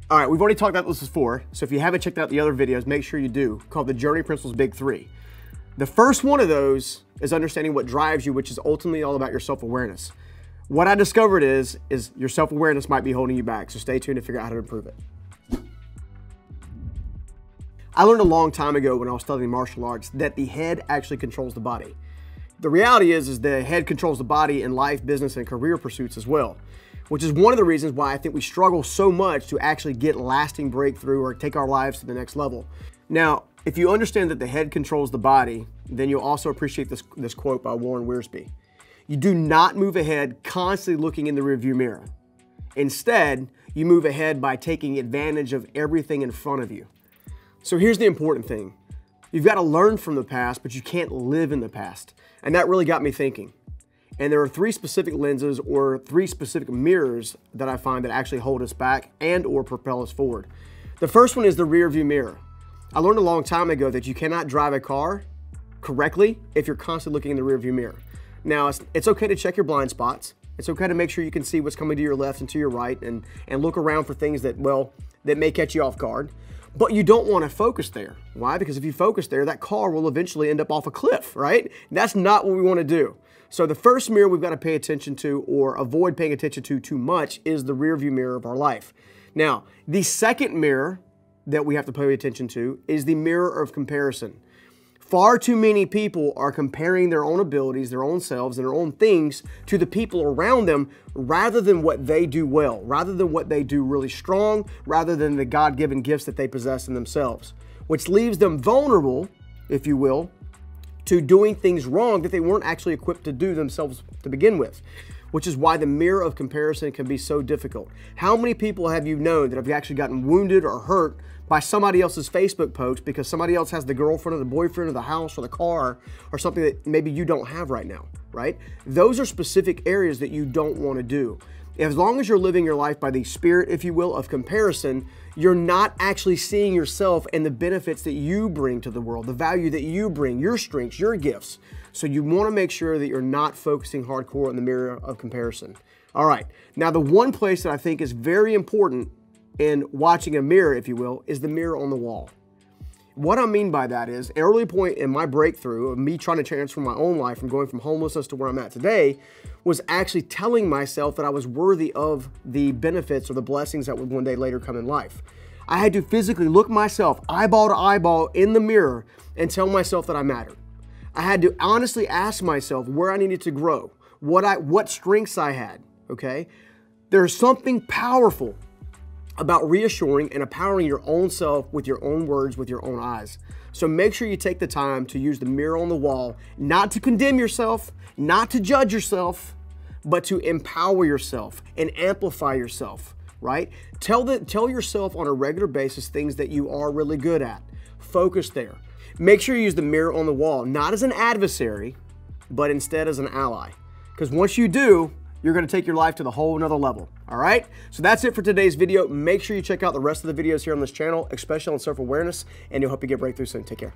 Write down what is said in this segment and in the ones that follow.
All right, we've already talked about this before, so if you haven't checked out the other videos, make sure you do, called the Journey Principles Big Three. The first one of those is understanding what drives you, which is ultimately all about your self-awareness. What I discovered is your self-awareness might be holding you back, so stay tuned to figure out how to improve it. I learned a long time ago when I was studying martial arts that the head actually controls the body. The reality is the head controls the body in life, business, and career pursuits as well, which is one of the reasons why I think we struggle so much to actually get lasting breakthrough or take our lives to the next level. Now, if you understand that the head controls the body, then you'll also appreciate this quote by Warren Wiersbe. You do not move ahead constantly looking in the rearview mirror. Instead, you move ahead by taking advantage of everything in front of you. So here's the important thing. You've got to learn from the past, but you can't live in the past. And that really got me thinking. And there are three specific lenses or three specific mirrors that I find that actually hold us back and or propel us forward. The first one is the rear view mirror. I learned a long time ago that you cannot drive a car correctly if you're constantly looking in the rear view mirror. Now, it's okay to check your blind spots. It's okay to make sure you can see what's coming to your left and to your right and look around for things that, well, that may catch you off guard. But you don't want to focus there. Why? Because if you focus there, that car will eventually end up off a cliff, right? That's not what we want to do. So the first mirror we've got to pay attention to or avoid paying attention to too much is the rear view mirror of our life. Now, the second mirror that we have to pay attention to is the mirror of comparison. Far too many people are comparing their own abilities, their own selves, and their own things to the people around them rather than what they do well, rather than what they do really strong, rather than the God-given gifts that they possess in themselves, which leaves them vulnerable, if you will, to doing things wrong that they weren't actually equipped to do themselves to begin with, which is why the mirror of comparison can be so difficult. How many people have you known that have actually gotten wounded or hurt by somebody else's Facebook post because somebody else has the girlfriend or the boyfriend or the house or the car or something that maybe you don't have right now, right? Those are specific areas that you don't want to do. As long as you're living your life by the spirit, if you will, of comparison, you're not actually seeing yourself and the benefits that you bring to the world, the value that you bring, your strengths, your gifts. So you want to make sure that you're not focusing hardcore on the mirror of comparison. All right, now the one place that I think is very important in watching a mirror, if you will, is the mirror on the wall. What I mean by that is, an early point in my breakthrough of me trying to transform my own life from going from homelessness to where I'm at today was actually telling myself that I was worthy of the benefits or the blessings that would one day later come in life. I had to physically look myself eyeball to eyeball in the mirror and tell myself that I mattered. I had to honestly ask myself where I needed to grow, what strengths I had, okay? There's something powerful about reassuring and empowering your own self with your own words, with your own eyes. So make sure you take the time to use the mirror on the wall, not to condemn yourself, not to judge yourself, but to empower yourself and amplify yourself, right? Tell yourself on a regular basis things that you are really good at. Focus there. Make sure you use the mirror on the wall, not as an adversary, but instead as an ally. Because once you do, you're going to take your life to the whole another level. All right? So that's it for today's video. Make sure you check out the rest of the videos here on this channel, especially on self-awareness, and you'll help you get breakthrough soon. Take care.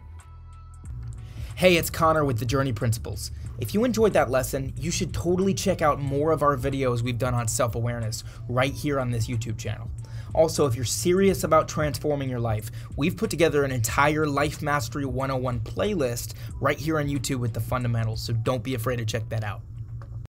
Hey, it's Connor with the Journey Principles. If you enjoyed that lesson, you should totally check out more of our videos we've done on self-awareness right here on this YouTube channel. Also, if you're serious about transforming your life, we've put together an entire Life Mastery 101 playlist right here on YouTube with the fundamentals, so don't be afraid to check that out.